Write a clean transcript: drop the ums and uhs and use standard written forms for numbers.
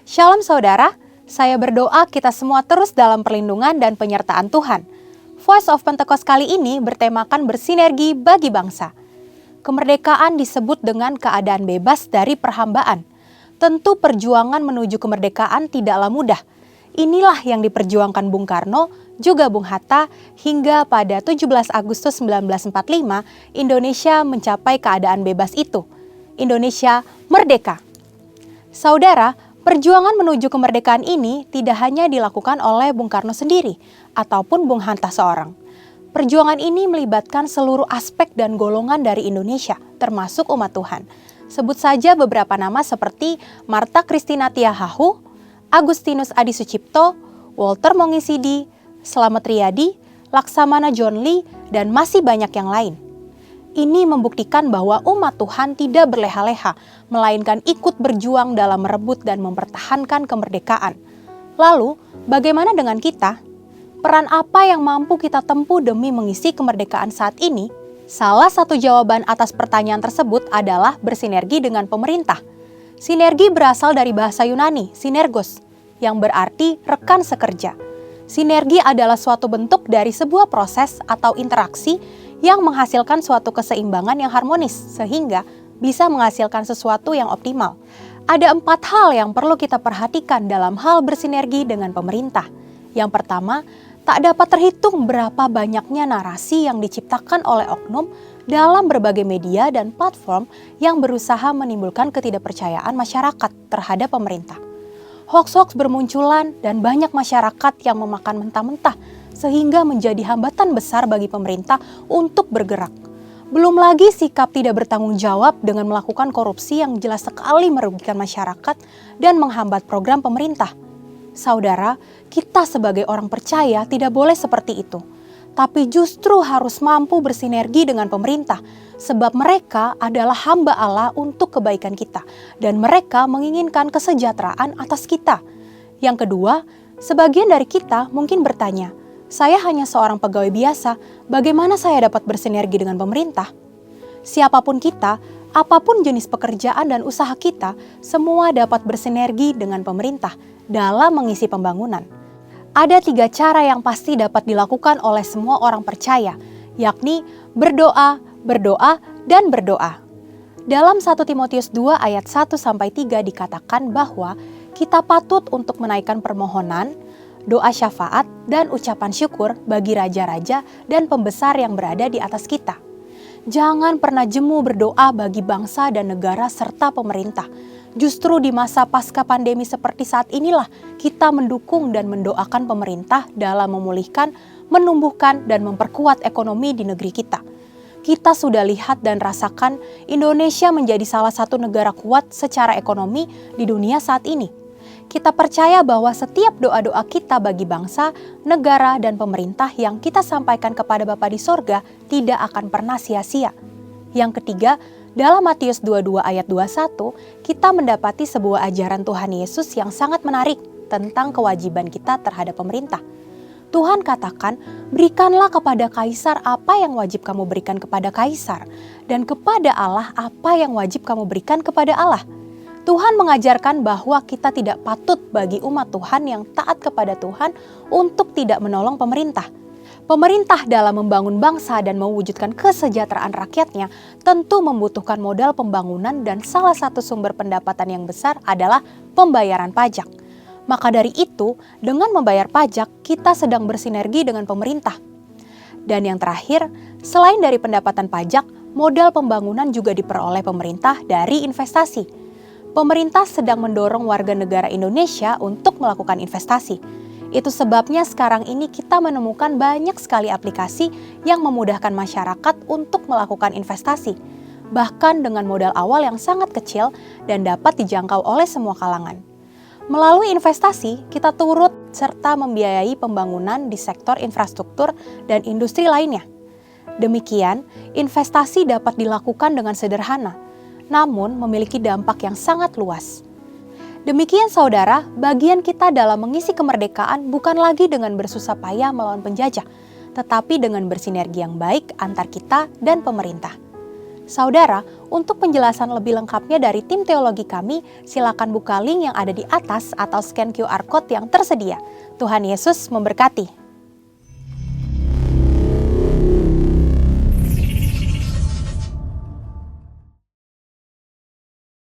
Shalom saudara, saya berdoa kita semua terus dalam perlindungan dan penyertaan Tuhan. Voice of Pentecost kali ini bertemakan bersinergi bagi bangsa. Kemerdekaan disebut dengan keadaan bebas dari perhambaan. Tentu perjuangan menuju kemerdekaan tidaklah mudah. Inilah yang diperjuangkan Bung Karno, juga Bung Hatta, hingga pada 17 Agustus 1945 Indonesia mencapai keadaan bebas itu. Indonesia merdeka. Saudara, perjuangan menuju kemerdekaan ini tidak hanya dilakukan oleh Bung Karno sendiri ataupun Bung Hatta seorang. Perjuangan ini melibatkan seluruh aspek dan golongan dari Indonesia, termasuk umat Tuhan. Sebut saja beberapa nama seperti Martha Christina Tiahahu, Agustinus Adi Sucipto, Walter Mongisidi, Slamet Riyadi, Laksamana John Lee, dan masih banyak yang lain. Ini membuktikan bahwa umat Tuhan tidak berleha-leha, melainkan ikut berjuang dalam merebut dan mempertahankan kemerdekaan. Lalu, bagaimana dengan kita? Peran apa yang mampu kita tempuh demi mengisi kemerdekaan saat ini? Salah satu jawaban atas pertanyaan tersebut adalah bersinergi dengan pemerintah. Sinergi berasal dari bahasa Yunani, sinergos, yang berarti rekan sekerja. Sinergi adalah suatu bentuk dari sebuah proses atau interaksi yang menghasilkan suatu keseimbangan yang harmonis, sehingga bisa menghasilkan sesuatu yang optimal. Ada 4 hal yang perlu kita perhatikan dalam hal bersinergi dengan pemerintah. Yang pertama, tak dapat terhitung berapa banyaknya narasi yang diciptakan oleh oknum dalam berbagai media dan platform yang berusaha menimbulkan ketidakpercayaan masyarakat terhadap pemerintah. Hoaks-hoaks bermunculan dan banyak masyarakat yang memakan mentah-mentah sehingga menjadi hambatan besar bagi pemerintah untuk bergerak. Belum lagi sikap tidak bertanggung jawab dengan melakukan korupsi yang jelas sekali merugikan masyarakat dan menghambat program pemerintah. Saudara, kita sebagai orang percaya tidak boleh seperti itu, tapi justru harus mampu bersinergi dengan pemerintah, sebab mereka adalah hamba Allah untuk kebaikan kita, dan mereka menginginkan kesejahteraan atas kita. Yang kedua, sebagian dari kita mungkin bertanya, saya hanya seorang pegawai biasa, bagaimana saya dapat bersinergi dengan pemerintah? Siapapun kita, apapun jenis pekerjaan dan usaha kita, semua dapat bersinergi dengan pemerintah dalam mengisi pembangunan. Ada 3 cara yang pasti dapat dilakukan oleh semua orang percaya, yakni berdoa, berdoa, dan berdoa. Dalam 1 Timotius 2 ayat 1-3 dikatakan bahwa kita patut untuk menaikkan permohonan, doa syafaat, dan ucapan syukur bagi raja-raja dan pembesar yang berada di atas kita. Jangan pernah jemu berdoa bagi bangsa dan negara serta pemerintah. Justru di masa pasca pandemi seperti saat inilah kita mendukung dan mendoakan pemerintah dalam memulihkan, menumbuhkan, dan memperkuat ekonomi di negeri kita. Kita sudah lihat dan rasakan Indonesia menjadi salah satu negara kuat secara ekonomi di dunia saat ini. Kita percaya bahwa setiap doa-doa kita bagi bangsa, negara, dan pemerintah yang kita sampaikan kepada Bapa di sorga tidak akan pernah sia-sia. Yang ketiga, dalam Matius 22 ayat 21, kita mendapati sebuah ajaran Tuhan Yesus yang sangat menarik tentang kewajiban kita terhadap pemerintah. Tuhan katakan, berikanlah kepada kaisar apa yang wajib kamu berikan kepada kaisar, dan kepada Allah apa yang wajib kamu berikan kepada Allah. Tuhan mengajarkan bahwa kita tidak patut bagi umat Tuhan yang taat kepada Tuhan untuk tidak menolong pemerintah. Pemerintah dalam membangun bangsa dan mewujudkan kesejahteraan rakyatnya tentu membutuhkan modal pembangunan dan salah satu sumber pendapatan yang besar adalah pembayaran pajak. Maka dari itu, dengan membayar pajak, kita sedang bersinergi dengan pemerintah. Dan yang terakhir, selain dari pendapatan pajak, modal pembangunan juga diperoleh pemerintah dari investasi. Pemerintah sedang mendorong warga negara Indonesia untuk melakukan investasi. Itu sebabnya sekarang ini kita menemukan banyak sekali aplikasi yang memudahkan masyarakat untuk melakukan investasi, bahkan dengan modal awal yang sangat kecil dan dapat dijangkau oleh semua kalangan. Melalui investasi, kita turut serta membiayai pembangunan di sektor infrastruktur dan industri lainnya. Demikian, investasi dapat dilakukan dengan sederhana, namun memiliki dampak yang sangat luas. Demikian saudara, bagian kita dalam mengisi kemerdekaan bukan lagi dengan bersusah payah melawan penjajah, tetapi dengan bersinergi yang baik antar kita dan pemerintah. Saudara, untuk penjelasan lebih lengkapnya dari tim teologi kami, silakan buka link yang ada di atas atau scan QR Code yang tersedia. Tuhan Yesus memberkati.